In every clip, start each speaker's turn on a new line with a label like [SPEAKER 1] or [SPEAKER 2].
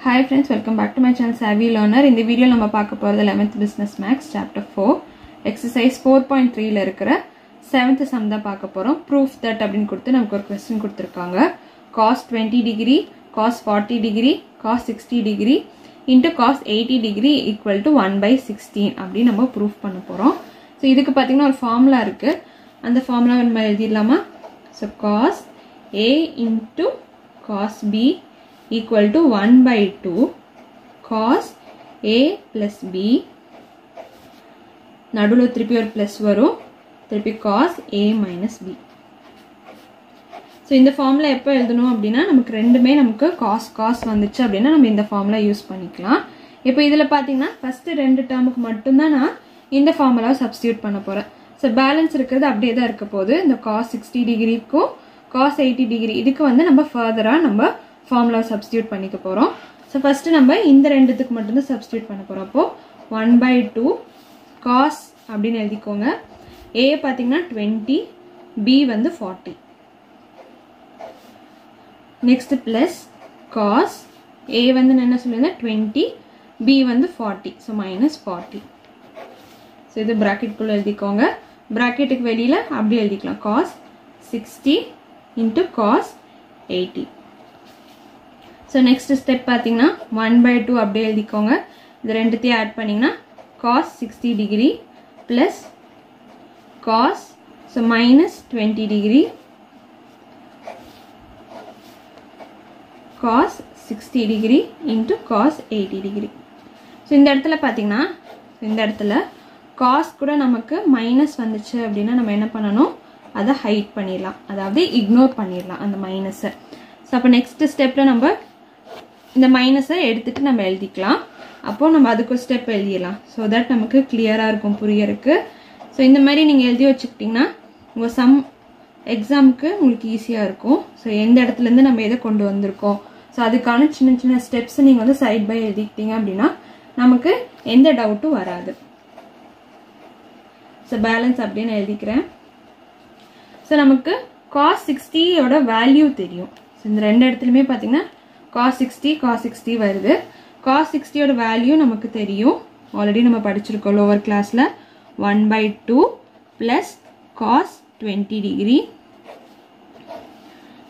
[SPEAKER 1] Hi friends, welcome back to my channel Savvy Learner. In this video, we will talk about 11th Business Max Chapter 4, Exercise 4.3 la irukra 7th sum da paakaporom. Proof that அப்படினு கொடுத்து நமக்கு ஒரு question கொடுத்திருக்காங்க. Cos 20 degree, cos 40 degree, cos 60 degree into cos 80 degree equal to 1 by 16 அப்படி நம்ம proof பண்ண போறோம். So இதுக்கு பாத்தீங்கன்னா ஒரு formula இருக்கு. அந்த formula நம்ம எழுதிடலாமா? So cos A into cos B equal to 1 by 2 cos A plus B நடுவுல திருப்பி ஒரு plus வரும் திருப்பி cos A minus B. So இந்த formula எப்போ எழுதணும் அப்படின்னா நமக்கு ரெண்டுமே நமக்கு cos வந்துச்சு அப்படின்னா நம்ம இந்த formula யூஸ் பண்ணிக்கலாம். இப்போ இதுல பாத்தீங்கன்னா ஃபர்ஸ்ட் ரெண்டு டேர்முக்கு மட்டும் தான் நான் இந்த ஃபார்முலாவை சப்ஸ்டிட்யூட் பண்ண போறேன். So பேலன்ஸ் இருக்குது அப்படியே தான் இருக்க போகுது. இந்த cos 60 டிகிரிக்கும் cos 80 டிகிரி இதுக்கு வந்து நம்ம ஃபர்தரா நம்ம ஃபார்முலா சப்ஸ்டிட்யூட் பண்ணிக்க போறோம். So ஃபர்ஸ்ட் நம்ம இந்த ரெண்டுத்துக்கு மட்டும் தான் சப்ஸ்டிட்யூட் பண்ண போறோம். அப்போ 1 by 2 cos அப்படினு எழுதிக்கோங்க. A பாத்தீங்கன்னா 20, B வந்து 40. நெக்ஸ்ட் பிளஸ் cos A வந்து என்ன சொல்லுங்க 20, B வந்து 40. So minus 40. So இது பிராக்கெட் குள்ள எழுதிக்கோங்க. பிராக்கெட்டுக்கு வெளியில அப்படியே எழுதிக்கலாம். cos 60 into cos 80. So next step பாத்தீங்கன்னா 1 by 2 அப்படியே எழுதிக்கோங்க. இது ரெண்டுத்தையும் ஆட் பண்ணீங்கன்னா cos 60 degree plus cos so minus 20 degree cos 60 degree into cos 80 degree. So இந்த இடத்துல பாத்தீங்கன்னா இந்த இடத்துல cos கூட நமக்கு மைனஸ் வந்துச்சு அப்படின்னா நம்ம என்ன பண்ணணும் அதை ஹைட் பண்ணிடலாம் அதாவது இக்னோர் பண்ணிடலாம் அந்த மைனஸை. ஸோ அப்போ நெக்ஸ்ட் ஸ்டெப்ல நம்ம இந்த மைனஸை எடுத்துட்டு நம்ம எழுதிக்கலாம். அப்போ நம்ம அதுக்கு ஒரு ஸ்டெப் எழுதிடலாம். ஸோ தட் நமக்கு கிளியராக இருக்கும் புரியறதுக்கு. ஸோ இந்த மாதிரி நீங்கள் எழுதி வச்சுக்கிட்டிங்கன்னா உங்கள் சம் எக்ஸாமுக்கு உங்களுக்கு ஈஸியாக இருக்கும். ஸோ எந்த இடத்துலேருந்து நம்ம எதை கொண்டு வந்திருக்கோம் ஸோ அதுக்கான சின்ன சின்ன ஸ்டெப்ஸ் நீங்கள் வந்து சைட் பை எழுதிக்கிட்டீங்க அப்படின்னா நமக்கு எந்த டவுட்டும் வராது. ஸோ பேலன்ஸ் அப்படின்னு எழுதிக்கிறேன். ஸோ நமக்கு cos 60யோட வேல்யூ தெரியும். ஸோ இந்த ரெண்டு இடத்துலையுமே பார்த்தீங்கன்னா cos 60 வருது. cos 60யோட வேல்யூ நமக்கு தெரியும். ஆல்ரெடி நம்ம படிச்சிருக்கோம் லோவர் கிளாஸில் 1 by 2 plus cos 20 degree.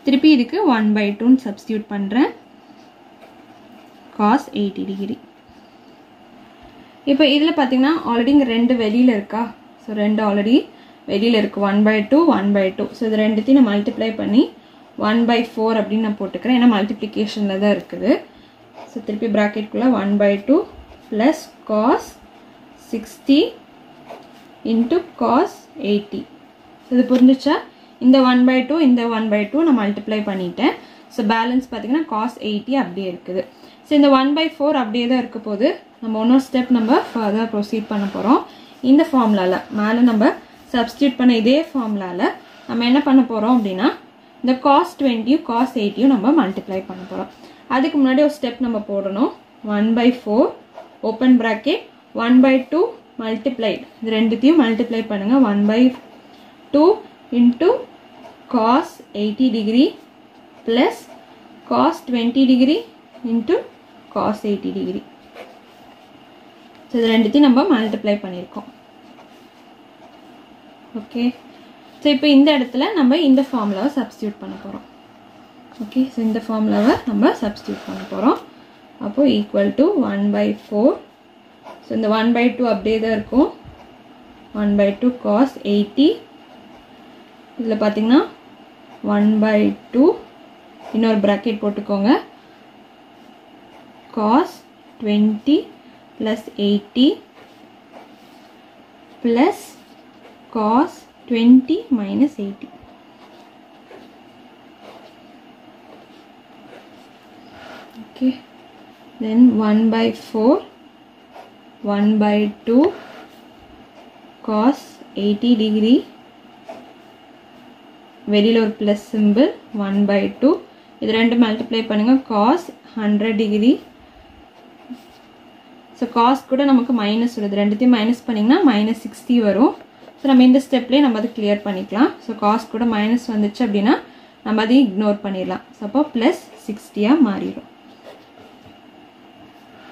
[SPEAKER 1] திருப்பி இதுக்கு 1 by 2 சப்ஸ்டியூட் பண்ணுறேன். cos 80 degree. இப்போ இதில் பார்த்தீங்கன்னா ஆல்ரெடி இங்கே ரெண்டு வெளியில் இருக்கா. ஸோ ரெண்டு ஆல்ரெடி வெளியில் இருக்குது 1 by 2 1 by 2. ஸோ இது ரெண்டுத்தையும் நான் மல்டிப்ளை பண்ணி 1 by 4 அப்படின்னு நான் போட்டுக்கிறேன். ஏன்னா மல்டிப்ளிகேஷனில் தான் இருக்குது. ஸோ திருப்பி ப்ராக்கெட்குள்ளே 1 by 2 plus cos 60 into cos 80. So இது புரிஞ்சிச்சா? இந்த 1 by 2 இந்த 1 by 2 நான் மல்டிப்ளை பண்ணிட்டேன். ஸோ பேலன்ஸ் பார்த்தீங்கன்னா cos 80 அப்படியே இருக்குது. ஸோ இந்த 1 by 4 அப்படியே தான் இருக்க போது. நம்ம இன்னொரு ஸ்டெப் நம்ம ஃபர்தர் ப்ரொசீட் பண்ண போகிறோம். இந்த ஃபார்முலாவில் மேலே நம்ம சப்ஸ்டியூட் பண்ண இதே ஃபார்முலாவில் நம்ம என்ன பண்ண போகிறோம் அப்படின்னா இந்த cos 20யும் cos 80யும் நம்ம மல்டிப்ளை பண்ண போகிறோம். அதுக்கு முன்னாடி ஒரு ஸ்டெப் நம்ம போடணும். 1 by 4 open bracket 1 by 2 multiplied இது ரெண்டுத்தையும் மல்டிப்ளை பண்ணுங்கள். 1 by 2 into cos 80 degree plus cos 20 degree into cos 80 degree. So இது ரெண்டுத்தையும் நம்ம மல்டிப்ளை பண்ணியிருக்கோம். ஓகே. ஸோ இப்போ இந்த இடத்துல நம்ம இந்த ஃபார்முலாவை சப்ஸ்டியூட் பண்ண போகிறோம். ஓகே. ஸோ இந்த ஃபார்முலாவை நம்ம சப்ஸ்டியூட் பண்ண போகிறோம். அப்போது ஈக்குவல் டு 1 by 4. ஸோ இந்த 1 by 2 அப்படியே தான் இருக்கும். 1 by 2 cos 80. இதில் பார்த்தீங்கன்னா 1 by 2 இன்னொரு ப்ராக்கெட் போட்டுக்கோங்க. cos 20 plus 80 plus cos 20 minus 80. Okay. Then 1 by 4, 1 by 2 cos 80 degree. வெளியில் ஒரு plus symbol 1 by 2. இது ரெண்டு மல்டிப்ளை பண்ணுங்க cos 100 degree. ஸோ cos கூட நமக்கு மைனஸ் வருது. ரெண்டுத்தையும் மைனஸ் பண்ணிங்கன்னா minus 60 வரும். ஸோ நம்ம இந்த ஸ்டெப்லேயே நம்ம அதை கிளியர் பண்ணிக்கலாம். ஸோ cos கூட மைனஸ் வந்துச்சு அப்படின்னா நம்ம அதையும் இக்னோர் பண்ணிடலாம். ஸோ அப்போ +60 மாறிடும்.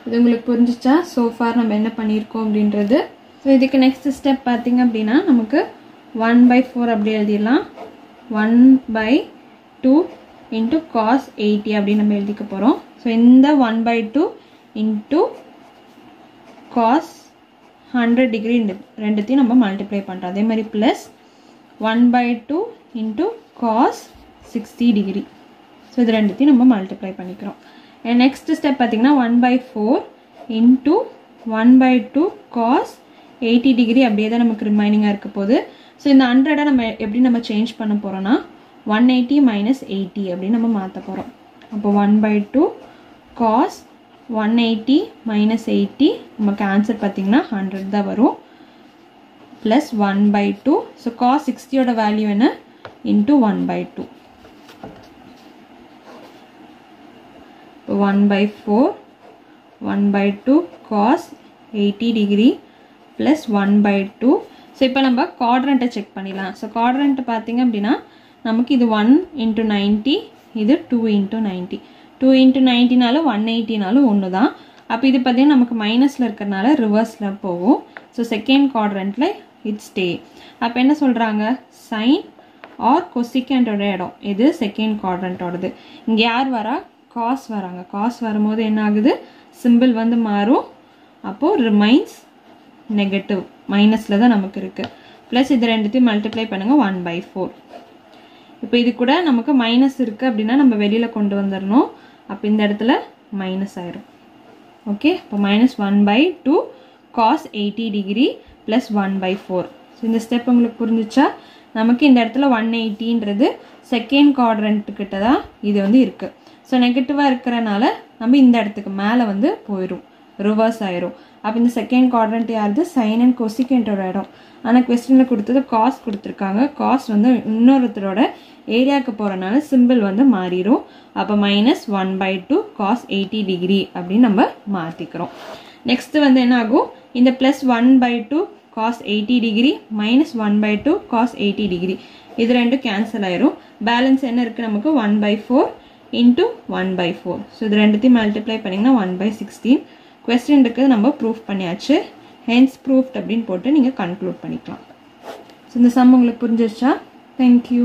[SPEAKER 1] இது உங்களுக்கு புரிஞ்சிச்சா so far நம்ம என்ன பண்ணியிருக்கோம் அப்படின்றது. ஸோ இதுக்கு நெக்ஸ்ட் ஸ்டெப் பார்த்தீங்க அப்படின்னா நமக்கு 1/4 அப்படி எழுதிடலாம். 1/2 இன்ட்டு cos 80 அப்படின்னு நம்ம எழுதிக்க போகிறோம். ஸோ இந்த 1/2 இன்ட்டு cos 100 டிகிரி ரெண்டுத்தையும் நம்ம மல்டிப்ளை பண்ணுறோம். அதே மாதிரி plus 1/2 into cos 60 degree. So இது ரெண்டுத்தையும் நம்ம மல்டிப்ளை பண்ணிக்கிறோம். நெக்ஸ்ட் ஸ்டெப் பார்த்தீங்கன்னா 1/4 இன்ட்டு 1/2 cos 80 டிகிரி அப்படியே தான் நமக்கு ரிமைனிங்காக இருக்க போகுது. ஸோ இந்த 100 நம்ம எப்படி நம்ம சேஞ்ச் பண்ண போகிறோன்னா 180 மைனஸ் 80 அப்படின்னு நம்ம மாற்ற போகிறோம். அப்போ 1/2 cos 180 மைனஸ் 80 நமக்கு ஆன்சர் பார்த்தீங்கன்னா 100 தான் வரும். ப்ளஸ் 1/2. ஸோ cos 60யோட வேல்யூ என்ன into 1/2. 1/4 1/2 cos 80 degree plus 1/2. So இப்போ நம்ம குவாட்ரண்ட்டை செக் பண்ணிடலாம். ஸோ குவாட்ரண்ட் பார்த்தீங்க அப்படின்னா நமக்கு இது 1 × 90, இது 2 × 90. 2 × 90னாலும் 180னாலும் ஒன்று தான். அப்போ இது பார்த்தீங்கன்னா நமக்கு மைனஸில் இருக்கிறனால ரிவர்ஸில் போகும். ஸோ செகண்ட் குவாட்ரண்ட்டில் இட் ஸ்டே. அப்போ என்ன சொல்கிறாங்க, சைன் ஆர் கொசிகண்டோட இடம் இது செகண்ட் குவாட்ரண்ட்டோடது. இங்கே யார் வரா, காஸ் வராங்க. காஸ் வரும்போது என்ன ஆகுது, சிம்பிள் வந்து மாறும். அப்போது ரிமைன்ஸ் நெகட்டிவ், மைனஸில் தான் நமக்கு இருக்குது. ப்ளஸ் இது ரெண்டுத்தையும் மல்டிப்ளை பண்ணுங்கள் 1/4. இப்போ இது கூட நமக்கு மைனஸ் இருக்குது அப்படின்னா நம்ம வெளியில் கொண்டு வந்துடணும். அப்போ இந்த இடத்துல மைனஸ் ஆயிரும். ஓகே, இப்போ -1/2 cos 80 டிகிரி ப்ளஸ் 1/4. ஸோ இந்த ஸ்டெப் உங்களுக்கு புரிஞ்சிச்சா? நமக்கு இந்த இடத்துல 180ன்றது செகண்ட் குவாட்ரண்ட்டுக்கிட்ட தான் இது வந்து இருக்குது. ஸோ நெகட்டிவாக இருக்கிறனால நம்ம இந்த இடத்துக்கு மேலே வந்து போயிடும், ரிவர்ஸ் ஆயிரும். அப்போ இந்த செகண்ட் குவாட்ரண்ட் யாருது, சைன் அண்ட் கொசிகண்டோட இடம். ஆனால் கொஸ்டினில் கொடுத்தது காஸ் கொடுத்துருக்காங்க. காஸ் வந்து இன்னொருத்தரோட ஏரியாவுக்கு போகிறனால சிம்பிள் வந்து மாறிடும். அப்போ -1/2 cos 80 டிகிரி அப்படின்னு நம்ம மாற்றிக்கிறோம். நெக்ஸ்ட்டு வந்து என்ன ஆகும், இந்த plus 1/2 cos 80 degree -1/2 cos 80 degree இது ரெண்டும் கேன்சல் ஆயிரும். பேலன்ஸ் என்ன இருக்குது நமக்கு, 1/4 இன்ட்டு 1/4. ஸோ இது ரெண்டுத்தையும் மல்டிப்ளை பண்ணிங்கன்னா 1/16. கொஸ்டின் இருக்குது, நம்ம ப்ரூஃப் பண்ணியாச்சு. ஹென்ஸ் ப்ரூஃப்ட் அப்படின்னு போட்டு நீங்கள் கன்க்ளூட் பண்ணிக்கலாம். ஸோ இந்த சம் உங்களுக்கு புரிஞ்சிருச்சா? தேங்க்யூ.